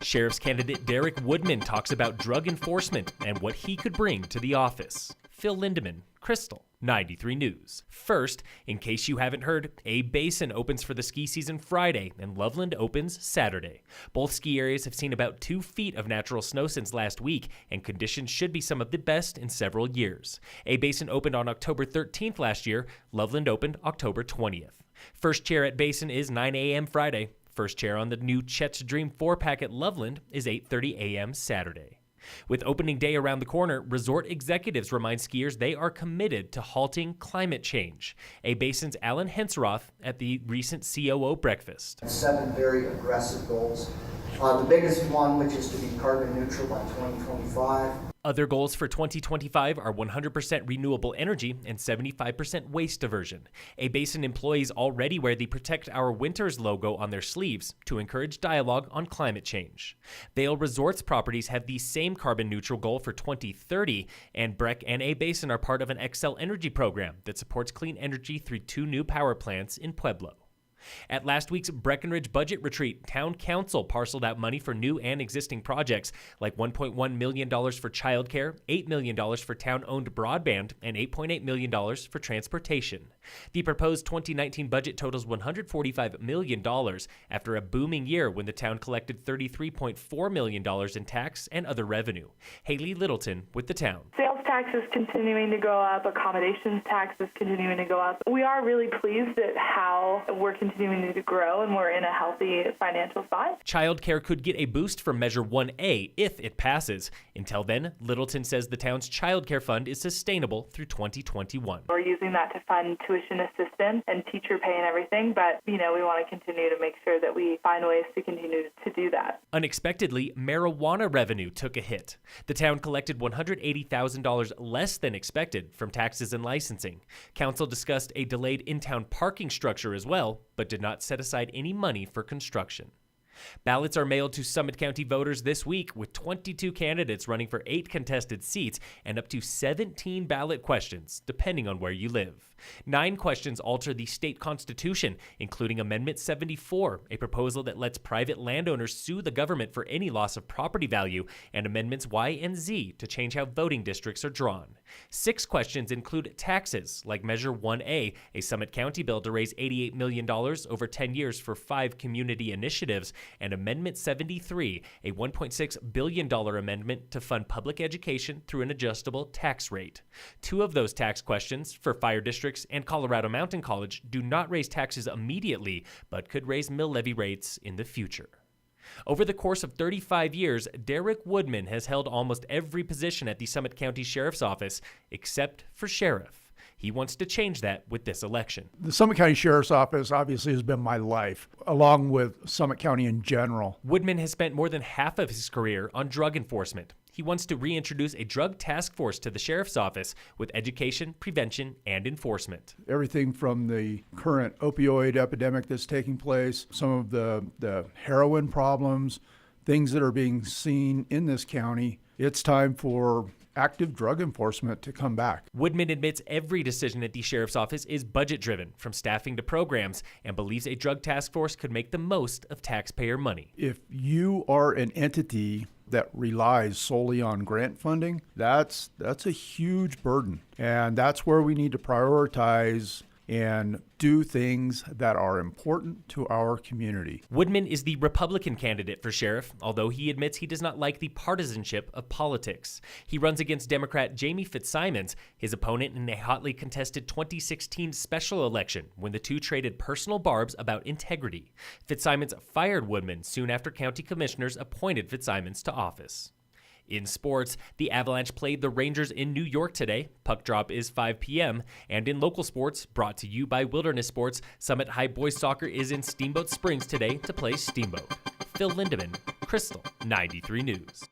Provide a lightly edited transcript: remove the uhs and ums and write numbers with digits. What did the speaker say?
Sheriff's candidate Derek Woodman talks about drug enforcement and what he could bring to the office. Phil Lindeman, Krystal, 93 News. First, in case you haven't heard, A-Basin opens for the ski season Friday and Loveland opens Saturday. Both ski areas have seen about 2 feet of natural snow since last week, and conditions should be some of the best in several years. A-Basin opened on October 13th last year. Loveland opened October 20th. First chair at Basin is 9 a.m. Friday. First chair on the new Chet's Dream 4-pack at Loveland is 8:30 a.m. Saturday. With opening day around the corner, resort executives remind skiers they are committed to halting climate change. A-Basin's Alan Hensroth at the recent COO breakfast. 7 very aggressive goals. The biggest one, which is to be carbon neutral by 2025. Other goals for 2025 are 100% renewable energy and 75% waste diversion. A-Basin employees already wear the Protect Our Winters logo on their sleeves to encourage dialogue on climate change. Vail Resorts properties have the same carbon neutral goal for 2030, and Breck and A-Basin are part of an Xcel Energy program that supports clean energy through 2 new power plants in Pueblo. At last week's Breckenridge budget retreat, Town Council parceled out money for new and existing projects like $1.1 million for childcare, $8 million for town-owned broadband, and $8.8 million for transportation. The proposed 2019 budget totals $145 million after a booming year when the town collected $33.4 million in tax and other revenue. Haley Littleton with the town. Sales tax is continuing to go up. Accommodations tax is continuing to go up. We are really pleased at how we're continuing to grow, and we're in a healthy financial spot. Childcare could get a boost from Measure 1A if it passes. Until then, Littleton says the town's childcare fund is sustainable through 2021. We're using that to fund tuition assistance and teacher pay and everything, but we want to continue to make sure that we find ways to continue to do that. Unexpectedly, marijuana revenue took a hit. The town collected $180,000 less than expected from taxes and licensing. Council discussed a delayed in-town parking structure as well, but did not set aside any money for construction. Ballots are mailed to Summit County voters this week, with 22 candidates running for 8 contested seats and up to 17 ballot questions, depending on where you live. 9 questions alter the state constitution, including Amendment 74, a proposal that lets private landowners sue the government for any loss of property value, and Amendments Y and Z to change how voting districts are drawn. 6 questions include taxes, like Measure 1A, a Summit County bill to raise $88 million over 10 years for 5 community initiatives, and Amendment 73, a $1.6 billion amendment to fund public education through an adjustable tax rate. 2 of those tax questions, for fire districts and Colorado Mountain College, do not raise taxes immediately, but could raise mill levy rates in the future. Over the course of 35 years, Derek Woodman has held almost every position at the Summit County Sheriff's Office, except for sheriff. He wants to change that with this election. The Summit County Sheriff's Office obviously has been my life, along with Summit County in general. Woodman has spent more than half of his career on drug enforcement. He wants to reintroduce a drug task force to the sheriff's office with education, prevention, and enforcement. Everything from the current opioid epidemic that's taking place, some of the heroin problems, things that are being seen in this county. It's time for active drug enforcement to come back. Woodman admits every decision at the sheriff's office is budget-driven, from staffing to programs, and believes a drug task force could make the most of taxpayer money. If you are an entity that relies solely on grant funding, that's a huge burden. And that's where we need to prioritize and do things that are important to our community. Woodman is the Republican candidate for sheriff, although he admits he does not like the partisanship of politics. He runs against Democrat Jamie Fitzsimons, his opponent in a hotly contested 2016 special election when the two traded personal barbs about integrity. Fitzsimons fired Woodman soon after county commissioners appointed Fitzsimons to office. In sports, the Avalanche played the Rangers in New York today. Puck drop is 5 p.m. And in local sports, brought to you by Wilderness Sports, Summit High Boys Soccer is in Steamboat Springs today to play Steamboat. Phil Lindeman, Krystal, 93 News.